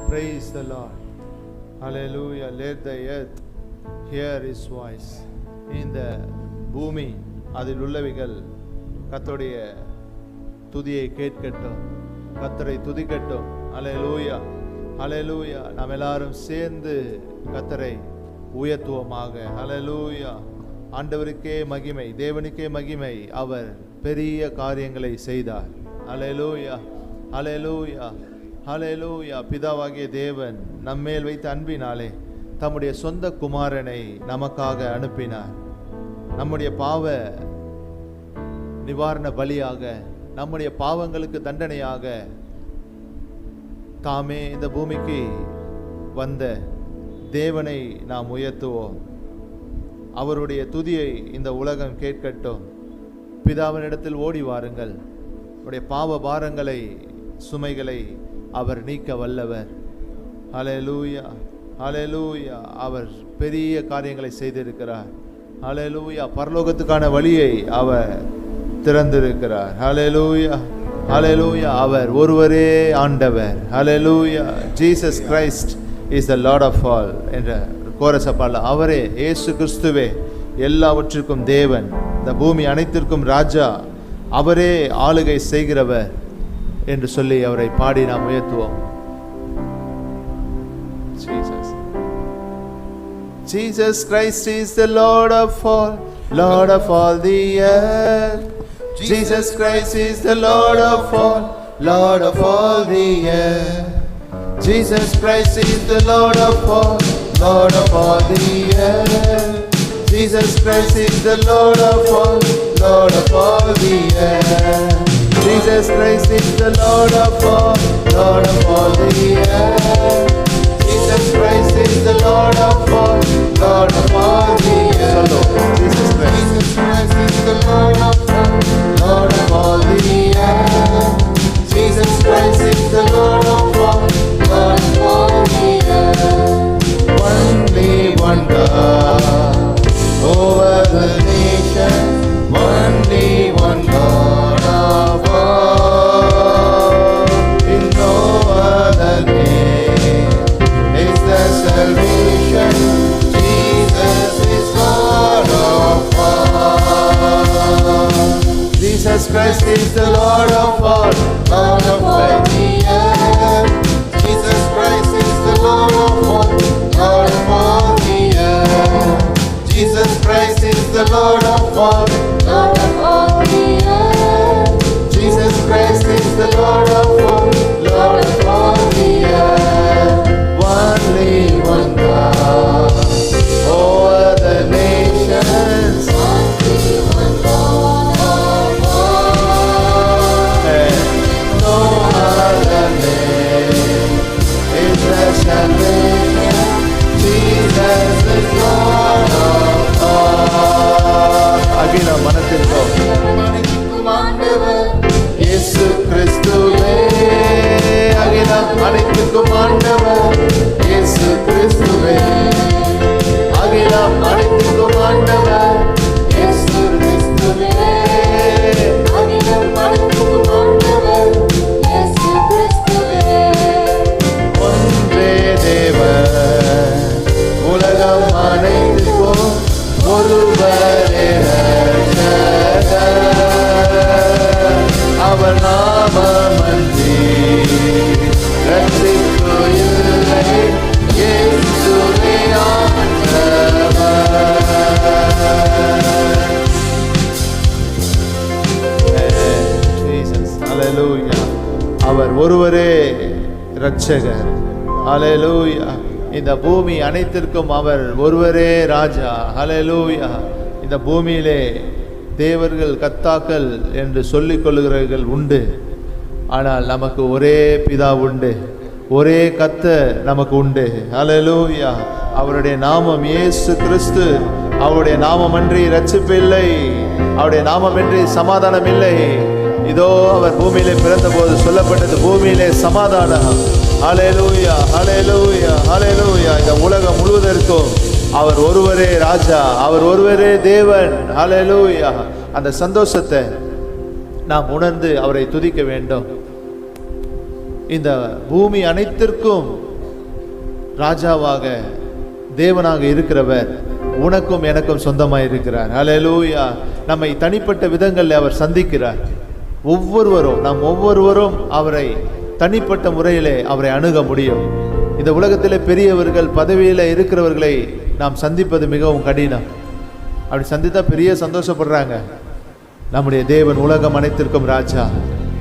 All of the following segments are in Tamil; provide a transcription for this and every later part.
Praise the Lord. Hallelujah. Let the earth hear his voice. இந்த பூமி அதில் உள்ளவைகள் கர்த்தருடைய துதியை கேட்கட்டும், கர்த்தரை துதிக்கட்டும். ஹல்லேலூயா, ஹல்லேலூயா. நாம் எல்லாரும் சேர்ந்து கர்த்தரை உயர்த்துவோமாக. ஹல்லேலூயா. ஆண்டவருக்கே மகிமை, தேவனுக்கே மகிமை. அவர் பெரிய காரியங்களை செய்தார். ஹல்லேலூயா, ஹல்லேலூயா, ஹல்லேலூயா. பிதாவாகிய தேவன் நம்மேல் வைத்த அன்பினாலே தம்முடைய சொந்த குமாரனை நமக்காக அனுப்பினார். நம்முடைய பாவ நிவாரண பலியாக, நம்முடைய பாவங்களுக்கு தண்டனையாக தாமே இந்த பூமிக்கு வந்த தேவனை நாம் உயர்த்துவோம். அவருடைய துதியை இந்த உலகம் கேட்கட்டும். பிதாவினிடத்தில் ஓடி வாருங்கள். உடைய பாவ பாரங்களை, சுமைகளை அவர் நீக்க வல்லவர். ஹல்லேலூயா, ஹல்லேலூயா. அவர் பெரிய காரியங்களை செய்திருக்கிறார். ஹல்லேலூயா. பரலோகத்துக்கான வழியை அவர் திறந்திருக்கிறார். ஹல்லேலூயா, ஹல்லேலூயா. அவர் ஒருவரே ஆண்டவர். Hallelujah. Jesus Christ is the Lord of all என்ற கோரஸ் பாடல். அவரே, இயேசு கிறிஸ்துவே எல்லாவற்றிற்கும் தேவன், இந்த பூமி அனைத்திற்கும் ராஜா, அவரே ஆளுகை செய்கிறவர் என்று சொல்லி அவரை பாடி நாம் உயர்த்துவோம். Jesus Christ is the Lord of all the earth. Jesus Christ is the Lord of all the earth. Jesus Christ is the Lord of all the earth. Jesus Christ is the Lord of all the earth. Jesus Christ is the Lord of all the earth. Jesus Christ is the Lord of all the earth. Jesus Christ is the Lord of all the earth. Jesus Christ is the Lord of all the earth. Only one God over the nation, only one Lord of all. In no other name is there salvation. Jesus is Lord of all. Jesus Christ is the Lord of all the earth. Jesus Christ is the Lord of all the earth. Jesus Christ is the Lord of all the earth. Jesus Christ is the Lord of all the earth. Only one God over the nations. Only one Lord of all. And no other name is there salvation. Jesus is Lord of all. அகில மனத்திற்கும் இயேசு கிறிஸ்துவே. அகிலம் அனைத்துக்கும் ஆண்டவர் இயேசு கிறிஸ்துவே. அகிலம் அனைத்துக்கும் ஆண்டவர் இயேசு கிறிஸ்துவே. அகிலம் அனைத்துக்கும் ஆண்டவர் இயேசு கிறிஸ்துவே. ஒன்றே தேவன், உலகம் அனைத்துக்கும் ஒருவரே ரட்சகர். அவர் நாமமன்றி ரட்சிப்பு இல்லை. இயேசுவே ஆண்டவர். Jesus, hallelujah. அவர் ஒருவரே இரட்சகர். ஹல்லேலூயா. இந்த பூமி அனைத்திற்கும் அவர் ஒருவரே ராஜா. ஹல்லேலூயா. இந்த பூமியிலே தேவர்கள், கர்த்தாக்கள் என்று சொல்லிக் கொள்ளுகிறவர்கள் உண்டு. ஆனால் நமக்கு ஒரே பிதா உண்டு, ஒரே கர்த்தர் நமக்கு உண்டு. ஹல்லேலூயா. அவருடைய நாமம் இயேசு கிறிஸ்து. அவருடைய நாமமன்றி ரட்சிப்பு இல்லை, அவருடைய நாமமின்றி சமாதானம் இல்லை. இதோ அவர் பூமியிலே பிறந்த போது சொல்லப்பட்டது, பூமியிலே சமாதானம். ஹல்லேலூயா, ஹல்லேலூயா, ஹல்லேலூயா. இந்த உலகம் முழுவதற்கும் அவர் ஒருவரே ராஜா, அவர் ஒருவரே தேவன். ஹல்லேலூயா. அந்த சந்தோஷத்தை நாம் உணர்ந்து அவரை துதிக்க வேண்டும். இந்த பூமி அனைத்திற்கும் ராஜாவாக தேவனாக இருக்கிறவர் உனக்கும் எனக்கும் சொந்தமாக இருக்கிறார். ஹல்லேலூயா. நம்மை தனிப்பட்ட விதங்களில் அவர் சந்திக்கிறார். நாம் ஒவ்வொருவரும் அவரை தனிப்பட்ட முறையிலே அவரை அணுக முடியும். இந்த உலகத்திலே பெரியவர்கள் பதவியில் இருக்கிறவர்களை நாம் சந்திப்பது மிகவும் கடினம். அப்படி சந்தித்தா பெரிய சந்தோஷப்படுறாங்க. நம்முடைய தேவன் உலகம் அனைத்திற்கும் ராஜா.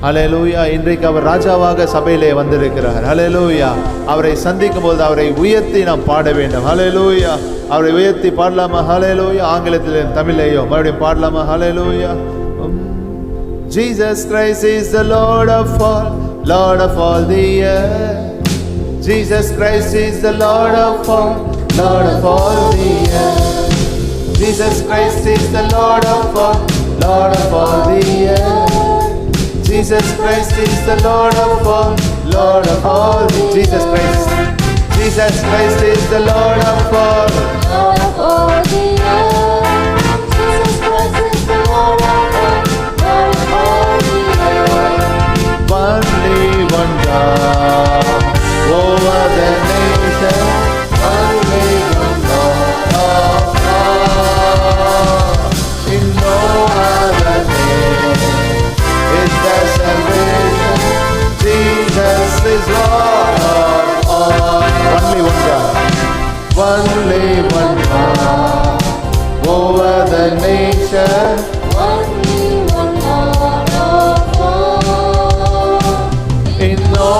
ஹல்லேலூயா. இன்றைக்கு அவர் ராஜாவாக சபையிலே வந்திருக்கிறார். ஹல்லேலூயா. அவரை சந்திக்கும் போது அவரை உயர்த்தி நாம் பாட வேண்டும். ஹல்லேலூயா. அவரை உயர்த்தி பாடலாமா? ஹல்லேலூயா. ஆங்கிலத்திலும் தமிழையும் மறுபடியும் பாடலாமா? ஹல்லேலூயா. Jesus Christ is the Lord of all the earth. Jesus Christ is the Lord of all the earth. Jesus Christ is the Lord of all the earth. Jesus Christ is the Lord of all the Jesus Christ is the Lord of all the earth. Jesus Christ is the Lord of all the earth. Only one God over the nation. Only one God. In no other name is there salvation. Jesus is Lord of all. Only one God. Only one God over the nation. Only one God of all. In no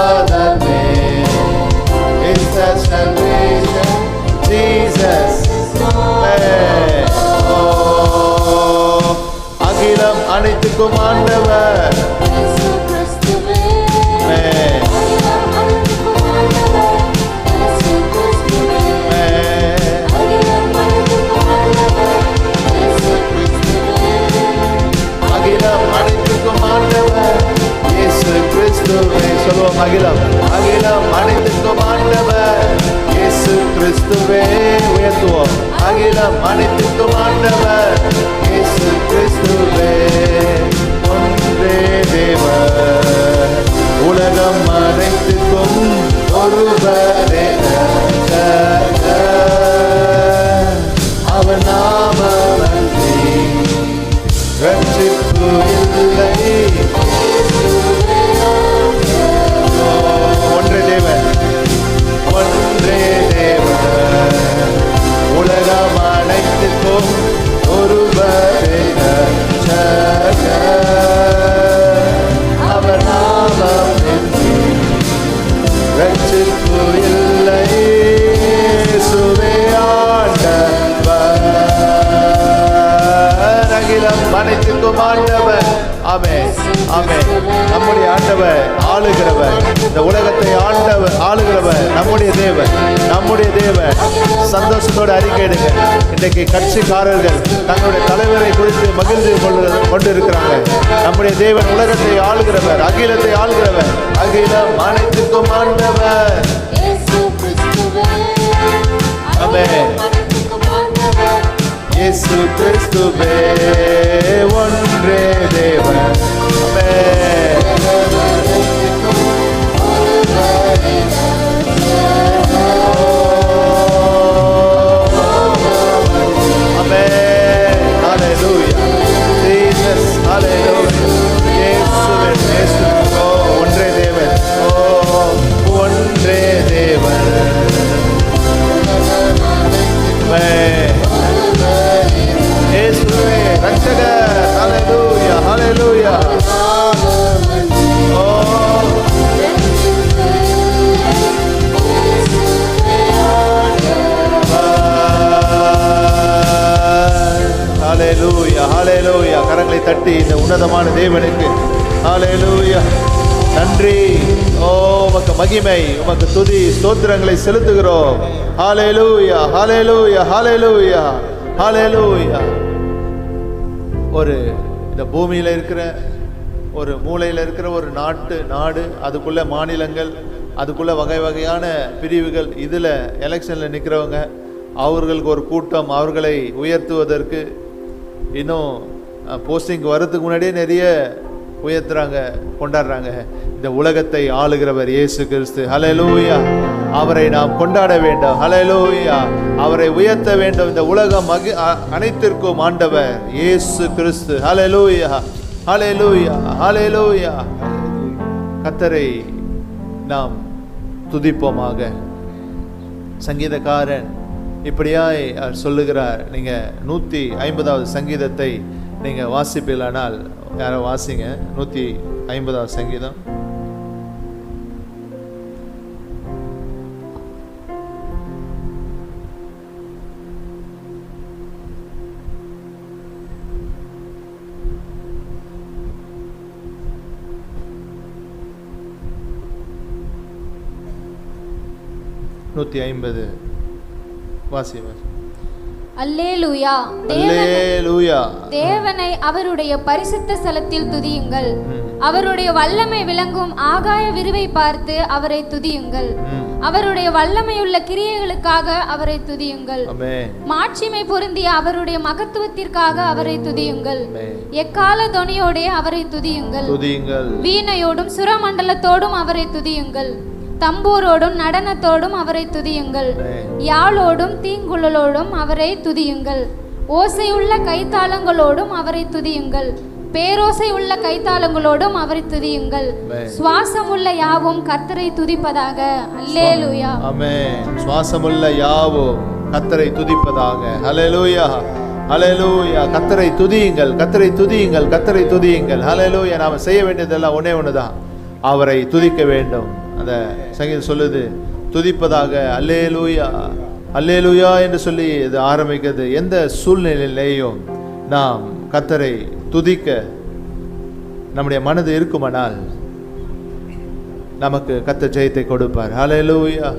other name is there salvation. Jesus is Lord. அகிலம் அனைத்துக்கும் ஆண்டவர். சொல்லுவோம். அகிலம் அனைத்துக்கும் ஆண்டவர் இயேசு கிறிஸ்துவே. உயர்த்துவோம். அகிலம் அனைத்துக்கும் ஆண்டவர் இயேசு கிறிஸ்துவே. ஒன்றே தேவர் உலகம் அனைத்துக்கும் ஒருவரே அவர் நாமமன்றி ரட்சிப்பு இல்லை. ஒன்றே தேவன் உலகம் அனைத்துக்கும் ஒருவரே அவர் நாமமின்றி ரட்சிப்பு இல்லை. இயேசுவே ஆண்டவர். அகிலம் அனைத்துக்கும் ஆண்டவர். ஆமென், ஆமென். நம்முடைய ஆண்டவர் ஆளுகிறவர். இந்த உலகத்தை ஆளுகிறவர் நம்முடைய தேவன். சந்தோஷத்தோடு அறிக்கையிடுங்க. இன்றைக்கு கட்சிக்காரர்கள் தங்களுடைய தலைவரை குறித்து மகிழ்ந்து கொண்டிருக்கிறாங்க. நம்முடைய தேவன் உலகத்தை ஆளுகிறவர், அகிலத்தை ஆளுகிறவர். அகிலம் அனைத்துக்கும் ஆண்டவர். ஆமென். இயேசு கிறிஸ்துவே ஒன்றே தேவன். ஆமென். ஆமென். ஹல்லேலூயா. ஜீசஸ். ஹல்லேலூயா. இயேசுவே ஒன்றே தேவன். ஒன்றே தேவன். ஆமென். இயேசுவே ரட்சகர். ஹல்லேலூயா. ஹல்லேலூயா. ஹல்லேலூயா. ஹல்லேலூயா. கரங்களை தட்டி இந்த உன்னதமான தேவனுக்கு ஹல்லேலூயா நன்றி. உமக்கு மகிமை, உமக்கு துதி ஸ்தோத்திரங்களை செலுத்துகிறோம். ஹல்லேலூயா. ஹல்லேலூயா. ஹல்லேலூயா. ஹல்லேலூயா. இந்த பூமியில் இருக்கிற ஒரு மூலையில் இருக்கிற ஒரு நாடு, அதுக்குள்ள மாநிலங்கள், அதுக்குள்ள வகை வகையான பிரிவுகள், இதில் எலெக்ஷனில் நிற்கிறவங்க, அவர்களுக்கு ஒரு கூட்டம், அவர்களை உயர்த்துவதற்கு இன்னும் போஸ்டிங் வர்றதுக்கு முன்னாடியே நிறைய உயர்த்துறாங்க, கொண்டாடுறாங்க. இந்த உலகத்தை ஆளுகிறவர் இயேசு கிறிஸ்து. ஹல்லேலூயா. அவரை நாம் கொண்டாட வேண்டும். ஹல்லேலூயா. அவரை உயர்த்த வேண்டும். இந்த உலகம் அனைத்திற்கும் ஆண்டவர் இயேசு கிறிஸ்து. ஹல்லேலூயா, ஹல்லேலூயா, ஹல்லேலூயா. கர்த்தரை நாம் துதிப்போமாக. சங்கீதக்காரன் இப்படியாய் சொல்லுகிறார். நீங்க 150வது சங்கீதத்தை நீங்க வாசிப்பீர்களானால், யாரோ வாசிங்க 150வது சங்கீதம். அல்லேலூயா. தேவனை அவருடைய பரிசுத்த ஸ்தலத்தில் துதியுங்கள். அவருடைய வல்லமை விளங்கும் ஆகாய விரிவை பார்த்து அவரை துதியுங்கள். அவருடைய வல்லமையுள்ள கிரியைகளுக்காக அவரை துதியுங்கள். மாட்சிமை பொருந்திய அவருடைய மகத்துவத்திற்காக அவரை துதியுங்கள். எக்கால தொனியோடே அவரை துதியுங்கள். வீணையோடும் சுரமண்டலத்தோடும் அவரை துதியுங்கள். தம்பூரோடும் நடனத்தோடும் அவரை துதியுங்கள். யாழோடும் தீங்குழலோடும் அவரை துதியுங்கள். ஓசையுள்ள கைத்தாளங்களோடும் அவரை துதியுங்கள். பேரோசை உள்ள கைத்தாளங்களோடும் அவரை துதியுங்கள். சுவாசமுள்ள யாவும் கர்த்தரை துதிப்பதாக. அல்லேலூயா. ஆமென். சுவாசமுள்ள யாவும் கர்த்தரை துதிப்பதாக. அல்லேலூயா, அல்லேலூயா. கர்த்தரை துதியுங்கள், கர்த்தரை துதியுங்கள், கர்த்தரை துதியுங்கள். அல்லேலூயா. நாம செய்ய வேண்டியதெல்லாம் ஒண்ணுதான், அவரை துதிக்க வேண்டும். அந்த சங்கீதம் சொல்லுது, துதிப்பதாக. அல்லேலூயா, அல்லேலூயா என்று சொல்லி இது ஆரம்பிக்கிறது. எந்த சூழ்நிலையிலேயும் நாம் கர்த்தரை துதிக்க நம்முடைய மனது இருக்குமானால் நமக்கு கர்த்தர் ஜெயத்தை கொடுப்பார். அல்லேலூயா.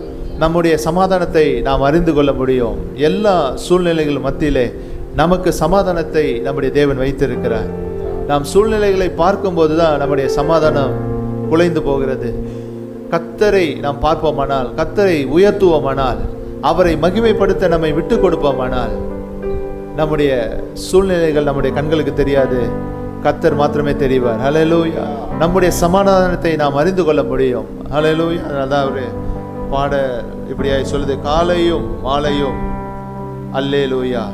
நம்முடைய சமாதானத்தை நாம் அறிந்து கொள்ள முடியும். எல்லா சூழ்நிலைகள் மத்தியிலே நமக்கு சமாதானத்தை நம்முடைய தேவன் வைத்திருக்கிறார். நாம் சூழ்நிலைகளை பார்க்கும்போது தான் நம்முடைய சமாதானம் குலைந்து போகிறது. கர்த்தரை நாம் பார்ப்போமானால், கர்த்தரை உயர்த்துவோமானால், அவரை மகிமைப்படுத்த நம்மை விட்டு கொடுப்போமானால், நம்முடைய சூழ்நிலைகள் நம்முடைய கண்களுக்கு தெரியாது, கர்த்தர் மாத்திரமே தெரிவார். ஹல்லேலூயா. நம்முடைய சமாதானத்தை நாம் அறிந்து கொள்ள முடியும். ஹல்லேலூயா. அதான் ஒரு பாட இப்படியாய் சொல்லுது, காலையும் மாலையும் அல்லேலூயா,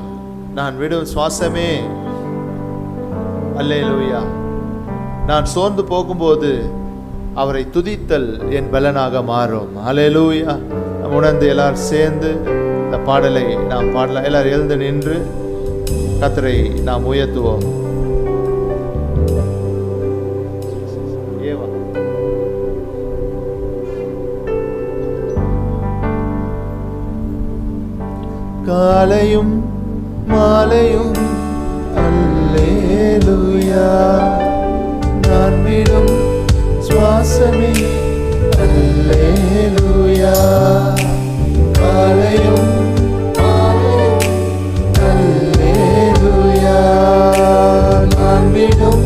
நான் விடும் சுவாசமே அல்லேலூயா, நான் சோர்ந்து போகும்போது அவரை துதித்தல் என் பலனாக மாறும். அல்லேலூயா. உணர்ந்து எல்லாரும் சேர்ந்து இந்த பாடலை நாம் பாடலாம். எல்லாரும் எழுந்து நின்று கர்த்தரை நாம் உயர்த்துவோம். காலையும் மாலையும் அல்லேலூயா, நான் விடும் சுவாசமே அல்லேலூயா. காலையும் மாலையும் அல்லேலூயா, நான் விடும்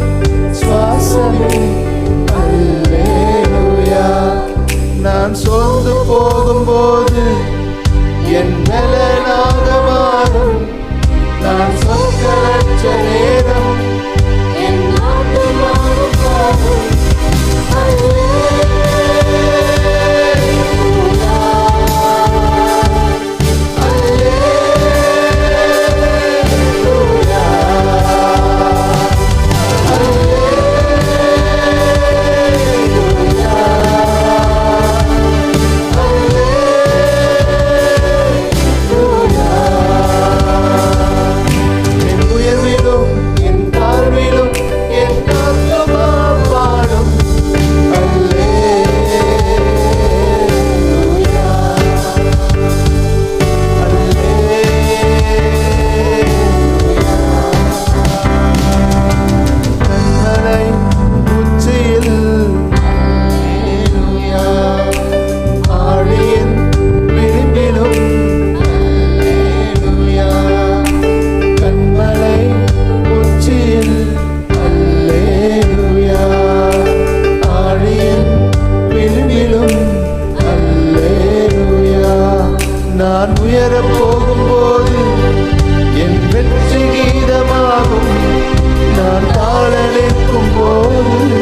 சுவாசமே அல்லேலூயா. நான் சோர்ந்து போகும்போது என் பலனாக மாறும். நான் சொற்களற்ற நேரம் என் ஆத்துமாவும் பாடும். நான் உயர போகும்போது என் வெற்றி கீதமாகும். நான் தாழ நிற்கும் போது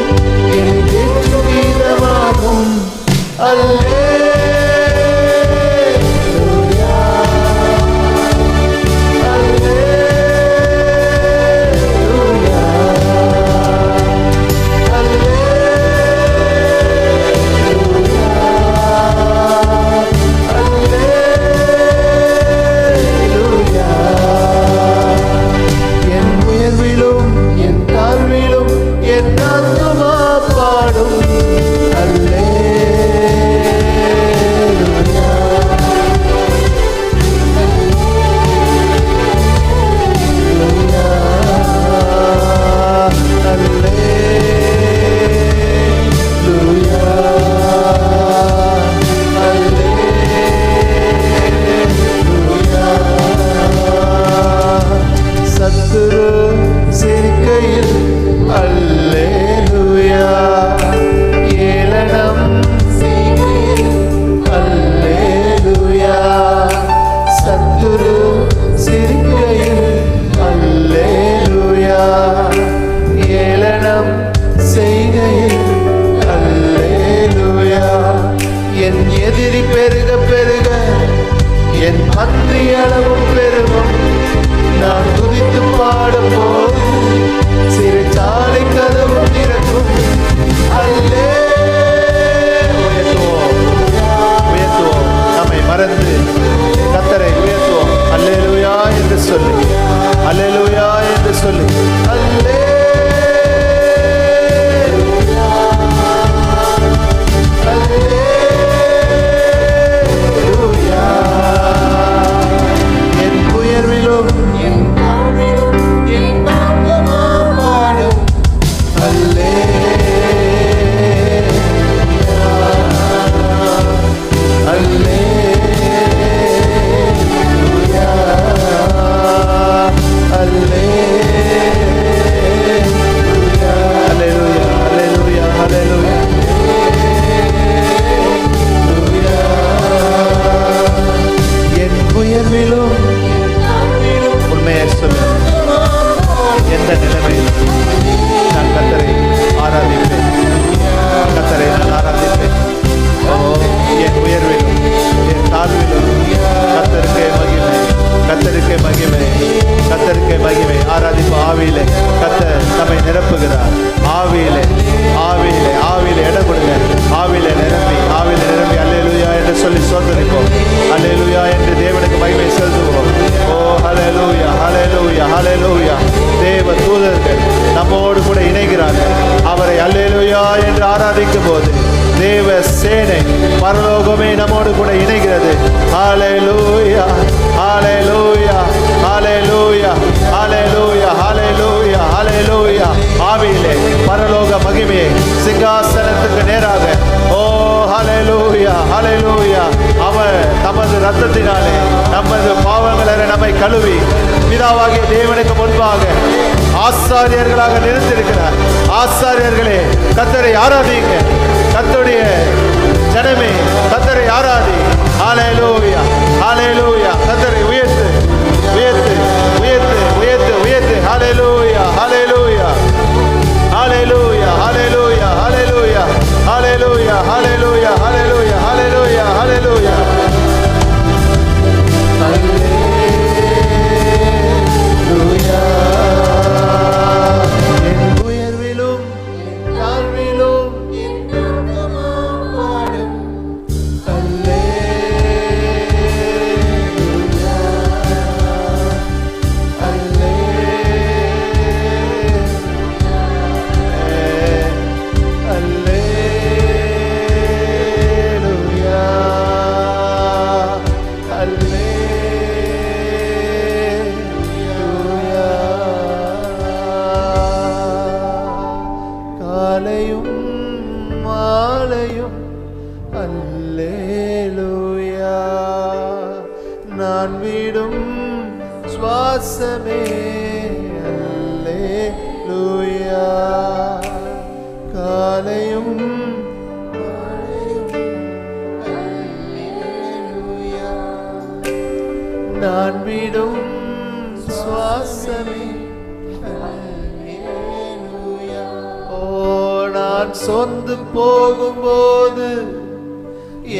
சொந்து போகும்போது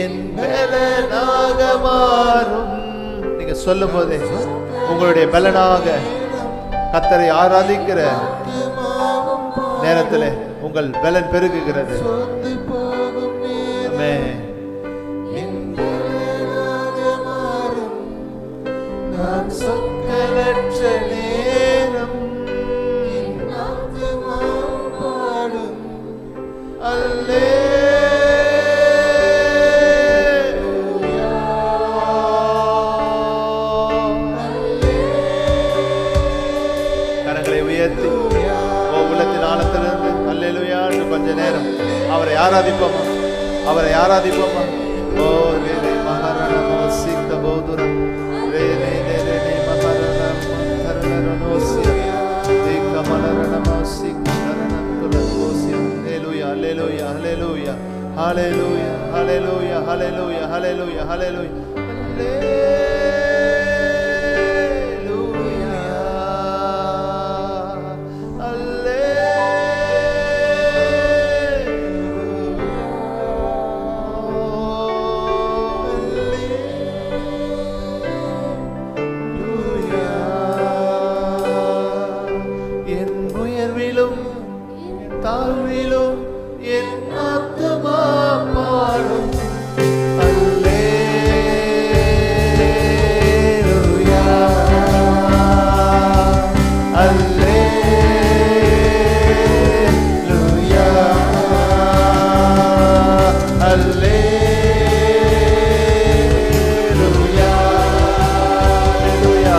என் பலனாக மாறும். நீங்க சொல்லும் போதே உங்களுடைய பலனாக கர்த்தரை ஆராதிக்கிற நேரத்தில் உங்கள் பலன் பெருகுகிறது. ஆமென். நான் சொற்களற்ற நேரம் பாடும் அல்லேலூயா. கரங்களை உயர்த்தி உள்ளத்தின் ஆழத்திலிருந்து அல்லேலூயா என்று கொஞ்ச நேரம் அவரை ஆராதிப்போமா, அவரை ஆராதிப்போமா. ஓ ரேலே மகாரணமோ சித்த போதுரம் ரேலே ரேலே மகாரணம் தரணனோசியா தேக்கமலரணமோ சிக்கரணம் துலகோசியா. ஹalleluya ஹalleluya ஹalleluya ஹalleluya ஹalleluya ஹalleluya ஹalleluya ஹalleluya. தாழ்விலும் என் ஆத்துமா பாடும் அல்லேலூயா அல்லேலூயா அல்லேலூயா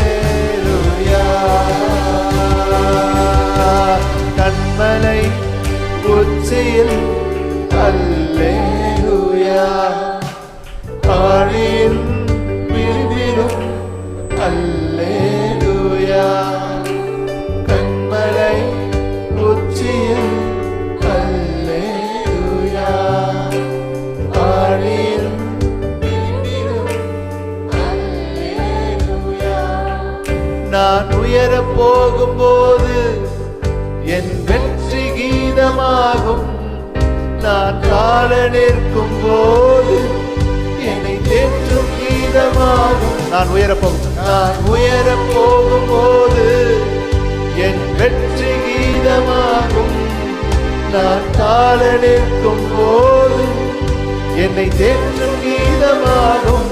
அல்லேலூயா கண்மலை உச்சியில் அல்லேலூயா ஆழியின் விரிவிலும் அல்லேலூயா கண்மலை உச்சியில் அல்லேலூயா ஆழியின் விரிவிலும் அல்லேலூயா. நான் உயரப் போகும்போது என் வெற்றி கீதமாகும். நான் கால நிற்கும் போது என்னை தேற்றும் கீதமாகும். நான் உயரப் போகும்போது என் வெற்றி கீதமாகும். நான் கால நிற்கும் போது என்னை தேற்றும் கீதமாகும்.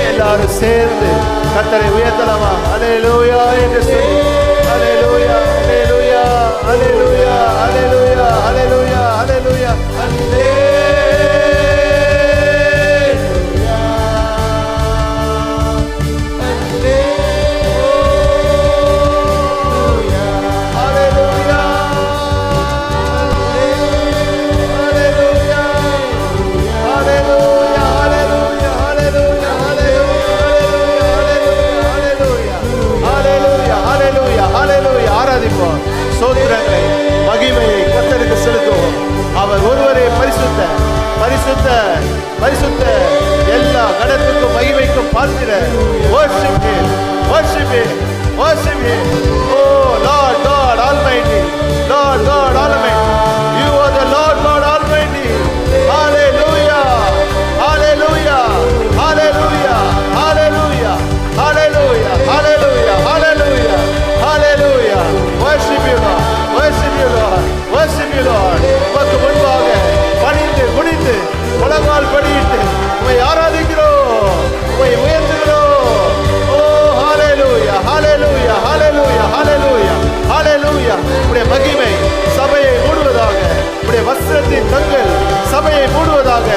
எல்லாரும் சேர்ந்து கர்த்தரை உயர்த்தலாமா? அல்லேலூயா என்று சொல்லி அல்லேலூயா அல்லேலூயா அல்லேலூயா அல்லேலூயா அல்லேலூயா அல்லேலூயா அல்லேலூயா. சோத்திரங்களை மகிமையை கர்த்தருக்கு செலுத்துவோம். அவர் ஒருவரே பரிசுத்த பரிசுத்த பரிசுத்த, எல்லா கணத்துக்கும் மகிமைக்கும் பாத்திரர். worship him, worship him, worship him. Oh Lord God Almighty, Lord God Almighty, you are the Lord God Almighty. Hallelujah, hallelujah, hallelujah, hallelujah, hallelujah, hallelujah, hallelujah, hallelujah. Worship you Lord, worship you Lord, worship you Lord. உமக்கு முன்பாக பணிந்து குனிந்து முழங்கால் படியிட்டு உம்மை ஆராதிக்கிறோம், உம்மை உயர்த்துகிறோம். ஓ ஹalleluya, hallelujah, hallelujah, hallelujah, hallelujah. உம்முடைய மகிமை சபையை மூடுவதாக, உம்முடைய வஸ்திரத்தின் கண்கள் சபையை மூடுவதாக.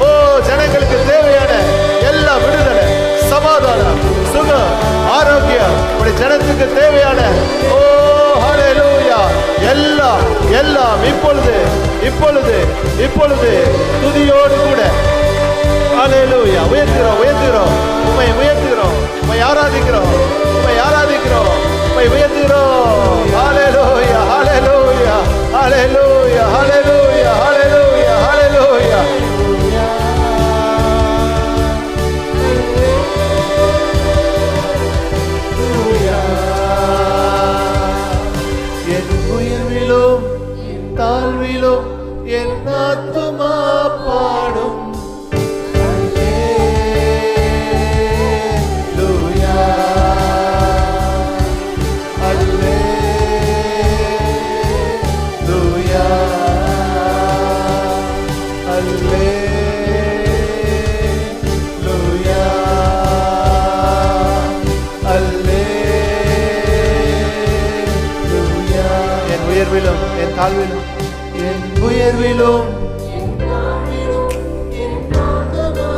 ஓ ஜனங்களுக்கு தேவையான எல்லா விடுதலை, சமாதானம், சுகம், ஆரோக்கியம் உம்முடைய ஜனத்துக்கு தேவையான ஓ ஹalleluya எல்லாம் எல்லாம் இப்பொழுது இப்பொழுது இப்பொழுது துதியோடு கூட ஹalleluya உயர்த்துகிறோம் உயர்த்துகிறோம், உம்மை உயர்த்துகிறோம், உம்மை ஆராதிக்கிறோம், உம்மை ஆராதிக்கிறோம், உம்மை உயர்த்துகிறோம். ஹalleluya ஹalleluya ஹalleluya. உயர்விலும் என் தாழ்விலும் என் ஆத்துமா பாடும். உயர்விலும் என் தாழ்விலும் என் உயர்விலும் என் தாழ்விலும் என் ஆத்துமா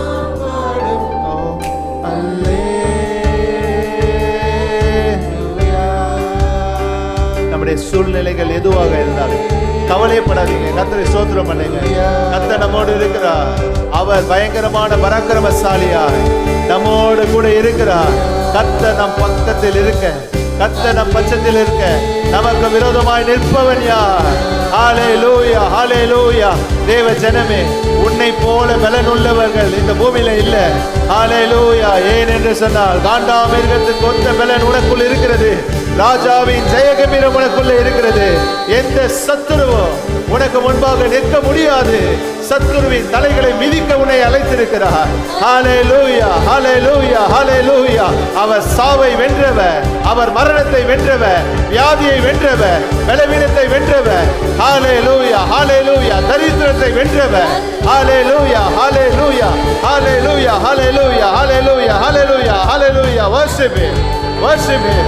பாடும். அல்லேலூயா. நம்முடைய சூழ்நிலைகள் எதுவாக இருந்தாலும் கவலைப்படாதீங்க, கர்த்தரை ஸ்தோத்திரம் பண்ணுங்க. கர்த்தர் நம்மோடு இருக்கிறார். அவர் பயங்கரமான பராக்கிரமசாலியாய் நம்மோடு கூட இருக்கிறார். கர்த்தர் நம் பக்கத்தில் இருக்க, கர்த்தர் நம் பட்சத்தில் இருக்க, நமக்கு விரோதமாய் நிற்பவன் யார்? ஹல்லேலூயா, ஹல்லேலூயா. தேவ ஜனமே, உன்னை போல பலன் உள்ளவர்கள் இந்த பூமியில இல்ல. ஹல்லேலூயா. ஏன் என்று சொன்னால் காண்டாமிருகத்துக்கு ஒத்த பலன் உனக்குள் இருக்கிறது. ராஜாவின் ஜெயகம்பீரம் உனக்குள்ள இருக்கிறது. எந்த சத்துருவும் உனக்கு முன்பாக நிற்க முடியாது. சத்துருவின் தலைகளை மிதிக்க உன்னை அழைத்திருக்கிறார். ஹல்லேலூயா, ஹல்லேலூயா, ஹல்லேலூயா. அவர் சாவை வென்றவர், அவர் மரணத்தை வென்றவர், வியாதியை வென்றவர், பலவீனத்தை வென்றவர். ஹல்லேலூயா, ஹல்லேலூயா. தரித்திரத்தை வென்றவர். ஹல்லேலூயா, ஹல்லேலூயா, ஹல்லேலூயா, ஹல்லேலூயா, ஹல்லேலூயா, ஹல்லேலூயா, ஹல்லேலூயா. worship him, worship him.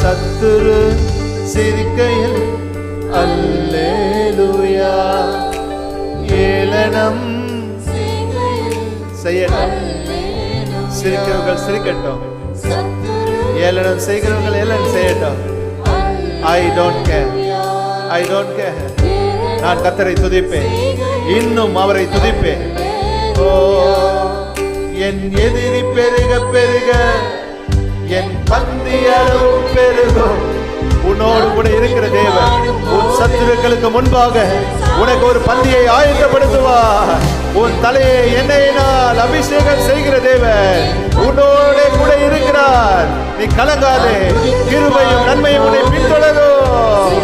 சத்துரு சிரிக்கையில் அல்லேலூயா, ஏளனம் செய்யட்டும். சிரிக்கிறவர்கள் சிரிக்கட்டும், ஏளனம் செய்கிறவர்கள் ஏளனம் செய்யட்டும். I don't care, I don't care. நான் கர்த்தரை துதிப்பேன், இன்னும் அவரை துதிப்பேன். ஓ, என் எதிரி பெருக பெருக என் பந்தி அளவு பெருகும். உன்னோடு கூட இருக்கிற தேவன் உன் சத்துருக்களுக்கு முன்பாக உனக்கு ஒரு பந்தியை ஆயத்தப்படுத்துவார். உன் தலையை எண்ணெயினால் அபிஷேகம் செய்கிற தேவன் உன்னோட கூட இருக்கிறார். நீ கலங்காதே, கிருபையும் நன்மையும் உன்னை பின்தொடரும்.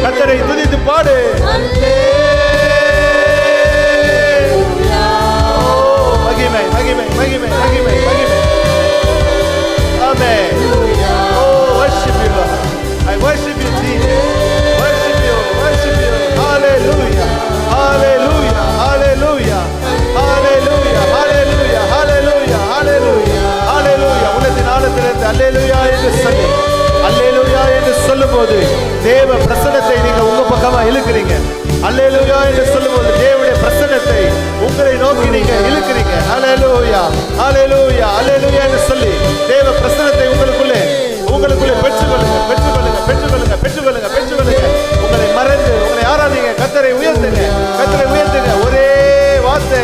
கர்த்தரை துதித்து பாடு. மகிமை, மகிமை, மகிமை, மகிமை, மகிமை. Amen. Oh, worship you, Lord. I worship you, Jesus. Worship you, worship you. Hallelujah, hallelujah, hallelujah, hallelujah, hallelujah, hallelujah, hallelujah, hallelujah. உள்ளத்தின் ஆழத்திலிருந்து அல்லேலூயா என்று சொல்லி, அல்லேலூயா என்று சொல்லும்போது தேவ பிரசன்னத்தை நீங்க உங்க பக்கமா இழுக்கிறீங்க. அல்லேலூயா என்று சொல்லும்போது தேவனுடைய பிரசன்னத்தை உங்களை நோக்கி நீங்க இழுக்கிறீங்க. அல்லேலூயா, அல்லேலூயா, அல்லேலூயா என்று சொல்லி தேவ பிரசன்னத்தை உங்களுக்குள்ளே பெற்றுக்கொள்ளுங்க, பெற்றுக்கொள்ளுங்க, பெற்றுக்கொள்ளுங்க, பெற்றுக்கொள்ளுங்க, பெற்றுக்கொள்ளுங்க. உங்களை மறந்து உங்களை ஆராதிங்க, கர்த்தரை உயர்த்துங்க, கர்த்தரை உயர்த்துங்க. ஒரே வார்த்தை.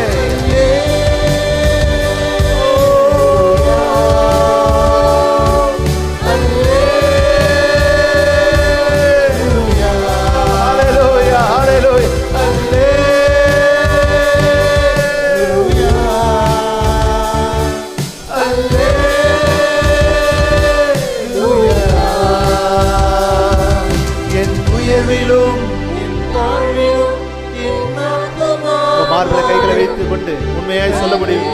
மார்பில கைகளை வைத்துக் கொண்டு உண்மையாய் சொல்ல முடியுமா?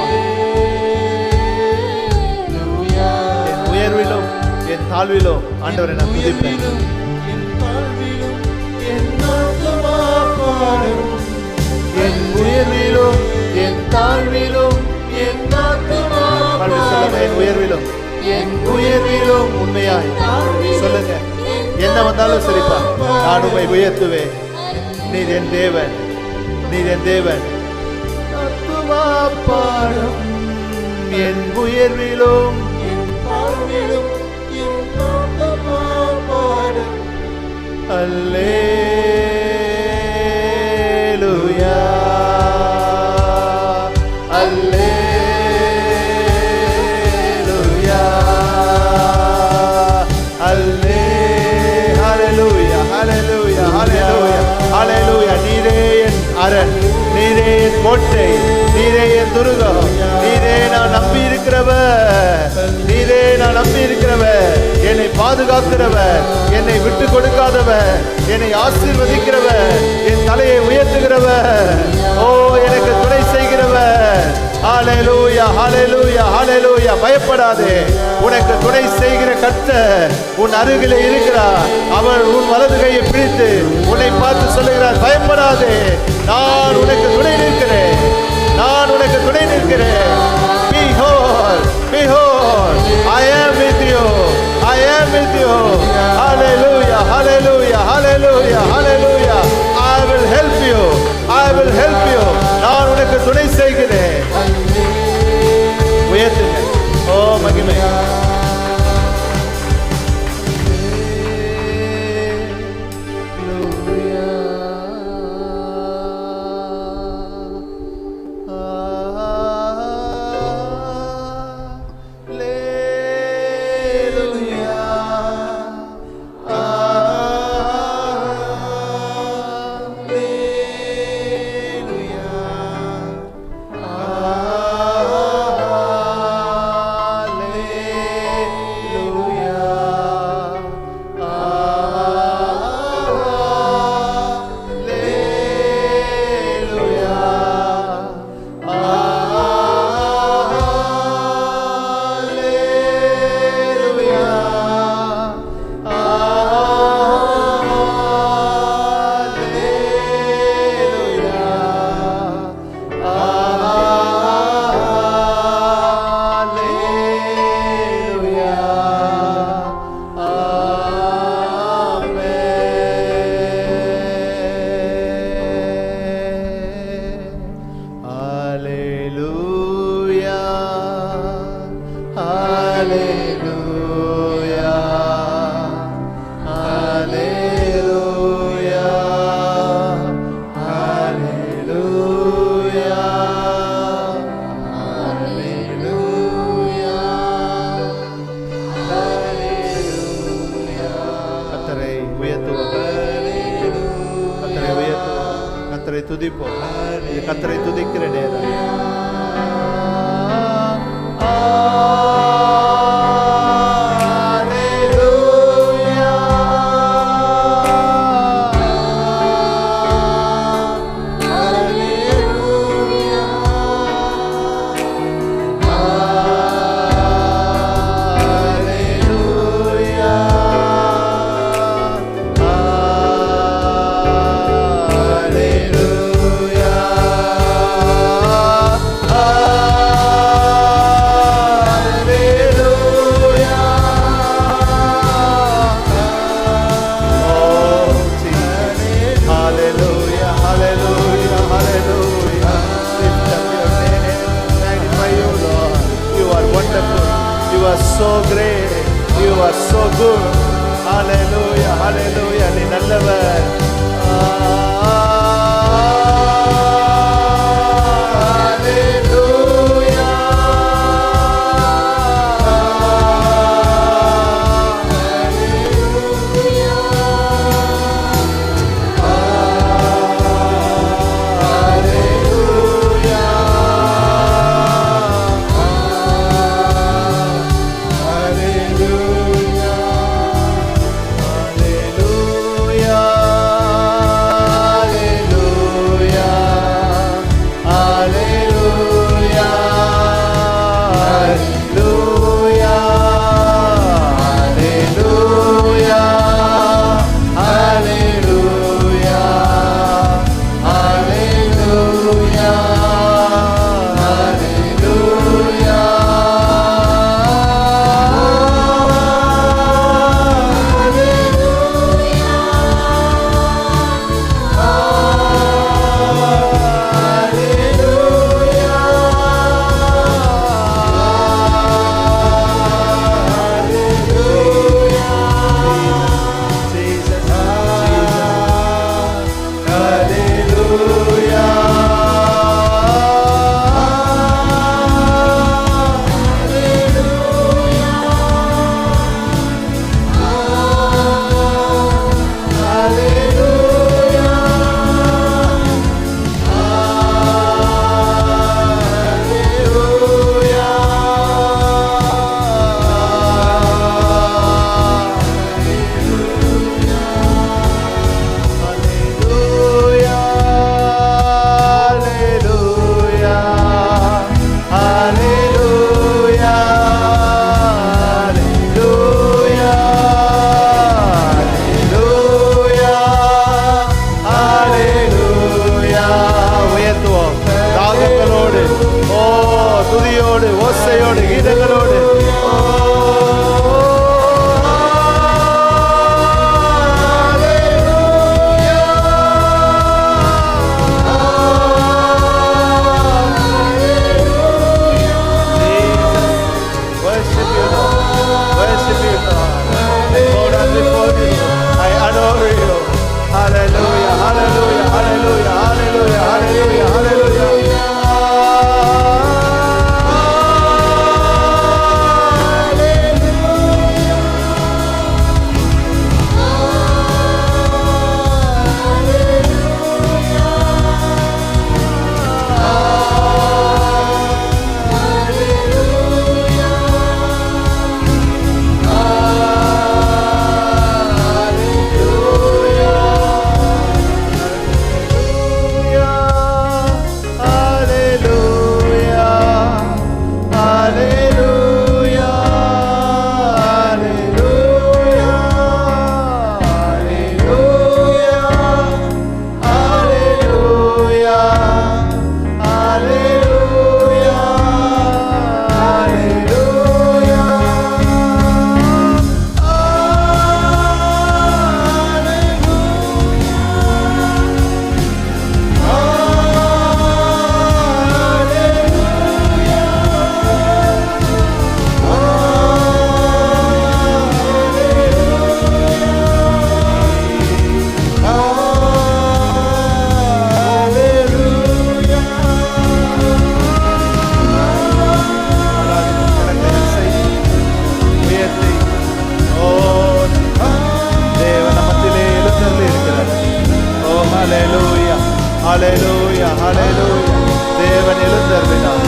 என் உயர்விலும் என் தாழ்விலும் ஆண்டவரை நான் துதிப்பேன். என் உயர்விலும் என் தாழ்விலும் என் உயர்விலும் என் உயர்விலும் உண்மையாய் சொல்லுங்க. என்ன வந்தாலும் சரிப்பா, நான் உம்மை உயர்த்துவேன். நீர் என் தேவன், நீர் என் தேவன். பாடும் என் உயர்விலும் என் தாழ்விலும் என் பாடும். அல்லேலூயா, அல்லேலூயா, ஹல்லேலூயா, ஹல்லேலூயா, ஹல்லேலூயா, ஹல்லேலூயா. நீரே என் அரண், நீரே நீரே என் கோட்டை, நீரே என் துருகம், நீரே நான் நம்பி இருக்கிறவர், நீரே நான் நம்பி இருக்கிறவர், என்னை பாதுகாக்கிறவர், என்னை விட்டு கொடுக்காதவர், என்னை ஆசீர்வதிக்கிறவர், என் தலையை உயர்த்துகிறவர், ஓ எனக்கு துணை செய்கிறவர். ஹல்லேலூயா, ஹல்லேலூயா, ஹல்லேலூயா. பயப்படாதே, உனக்கு துணை செய்கிற கர்த்தர் உன் அருகிலே இருக்கிறார். அவர் உன் வலது கையை பிடித்து உன்னை பார்த்து சொல்லுகிறார், பயப்படாதே, நான் உனக்கு துணை நிற்கிறேன், நான் உனக்கு துணை நிற்கிறேன். Behold, behold, I am with you, I am with you. Hallelujah, hallelujah, hallelujah, hallelujah. I will help you, I will help you. நான் உனக்கு துணை செய்கிறேன். உயர்த்துங்க, ஓ மகிமை. துதிப்போம். கர்த்தரை துதிக்கிற நேரம். So great, you are so good. Hallelujah, hallelujah. நீ நல்லவர். கீதங்களோடு Hallelujah, hallelujah, hallelujah, hallelujah, hallelujah, hallelujah. ஹalleluya ஹalleluya தேவன் எழுந்தருளினார்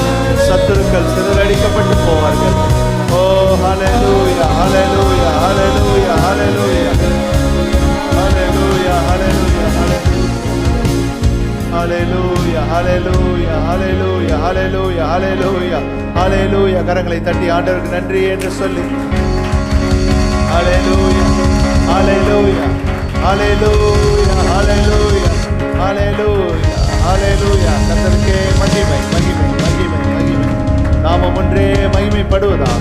சத்துருக்கள் சிதறடிக்கப்பட்டு போவார்கள் ஓ ஹalleluya ஹalleluya ஹalleluya ஹalleluya ஹalleluya ஹalleluya ஹalleluya ஹalleluya ஹalleluya ஹalleluya ஹalleluya ஹalleluya கரங்களை தட்டி ஆண்டவருக்கு நன்றி என்று சொல்லி ஹalleluya ஹalleluya ஹalleluya ஹalleluya ஹalleluya ஹalleluya கர்த்தருக்கே மகிமை மகிமை மகிமை மகிமை நாமம் ஒன்றே மகிமைப்படுவதா